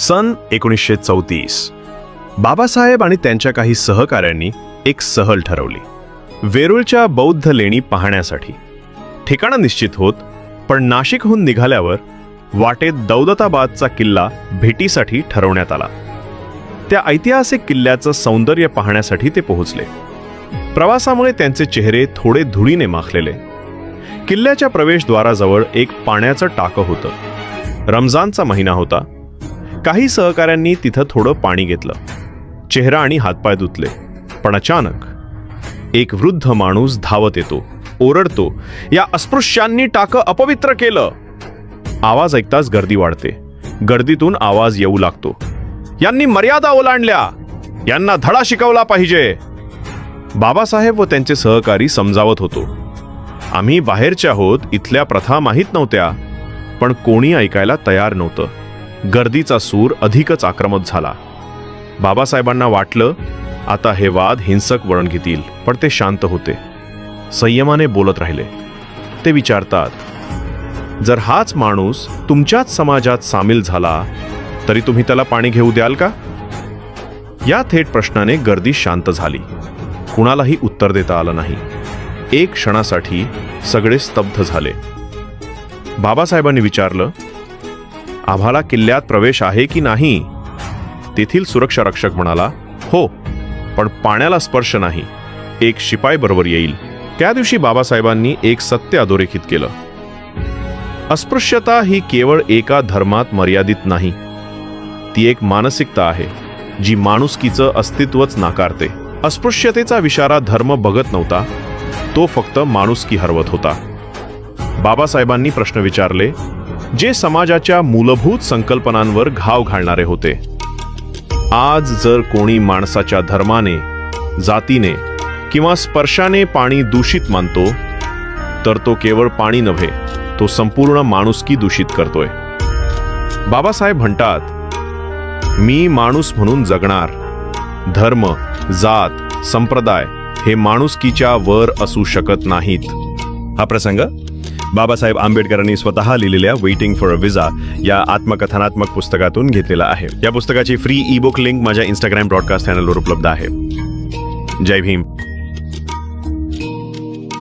सन 1934 बाबासाहेब आणि त्यांच्या काही सहकाऱ्यांनी एक सहल ठरवली वेरूळच्या बौद्ध लेणी पाहण्यासाठी. ठिकाण निश्चित होत, पण नाशिकहून निघाल्यावर वाटेत दौलताबादचा किल्ला भेटीसाठी ठरवण्यात आला. त्या ऐतिहासिक किल्ल्याचं सौंदर्य पाहण्यासाठी ते पोहोचले. प्रवासामुळे त्यांचे चेहरे थोडे धुळीने माखलेले. किल्ल्याच्या प्रवेशद्वाराजवळ एक पाण्याचं टाकं होतं. रमजानचा महिना होता. काही सहकाऱ्यांनी तिथं थोडं पाणी घेतलं, चेहरा आणि हातपाय धुतले. पण अचानक एक वृद्ध माणूस धावत येतो, ओरडतो, "या अस्पृश्यांनी टाकं अपवित्र केलं!" आवाज ऐकताच गर्दी वाढते. गर्दीतून आवाज येऊ लागतो, "यांनी मर्यादा ओलांडल्या, यांना धडा शिकवला पाहिजे." बाबासाहेब व त्यांचे सहकारी समजावत होतो, "आम्ही बाहेरचे आहोत, इथल्या प्रथा माहीत नव्हत्या." पण कोणी ऐकायला तयार नव्हतं. गर्दीचा सूर अधिकच आक्रमक झाला. बाबासाहेबांना वाटलं आता हे वाद हिंसक वळण घेतील, पण ते शांत होते. संयमाने बोलत राहिले. ते विचारतात, "जर हाच माणूस तुमच्याच समाजात सामील झाला तरी तुम्ही त्याला पाणी घेऊ द्याल का?" या थेट प्रश्नाने गर्दी शांत झाली. कुणालाही उत्तर देता आलं नाही. एक क्षणासाठी सगळे स्तब्ध झाले. बाबासाहेबांनी विचारलं, "आम्हाला किल्ल्यात प्रवेश आहे की नाही?" तेथील सुरक्षा रक्षक म्हणाला, "हो, पण पाण्याला स्पर्श नाही. एक शिपाई बरोबर येईल." त्या दिवशी बाबासाहेबांनी एक सत्य अधोरेखित केलं. अस्पृश्यता ही केवळ एका धर्मात मर्यादित नाही. ती एक मानसिकता आहे जी माणुसकीचं अस्तित्वच नाकारते. अस्पृश्यतेचा विचारा धर्म बघत नव्हता, तो फक्त माणुसकी हरवत होता. बाबासाहेबांनी प्रश्न विचारले जे समाजाच्या मूलभूत संकल्पनांवर घाव घालणारे होते. आज जर कोणी माणसाच्या धर्माने, जातीने किंवा स्पर्शाने पाणी दूषित मानतो, तर तो केवळ पाणी नव्हे, तो संपूर्ण माणुसकी दूषित करतोय. बाबासाहेब म्हणतात, "मी माणूस म्हणून जगणार. धर्म, जात, संप्रदाय हे माणुसकीच्या वर असू शकत नाहीत." हा प्रसंग बाबासाहेब आंबेडकरांनी स्वतः लिहिलेल्या वेटिंग फॉर अ विजा या आत्मकथनात्मक पुस्तकातून घेतलेला आहे. या पुस्तकाची फ्री ई बुक लिंक माझ्या इंस्टाग्राम ब्रॉडकास्ट चॅनलवर उपलब्ध आहे. जय भीम.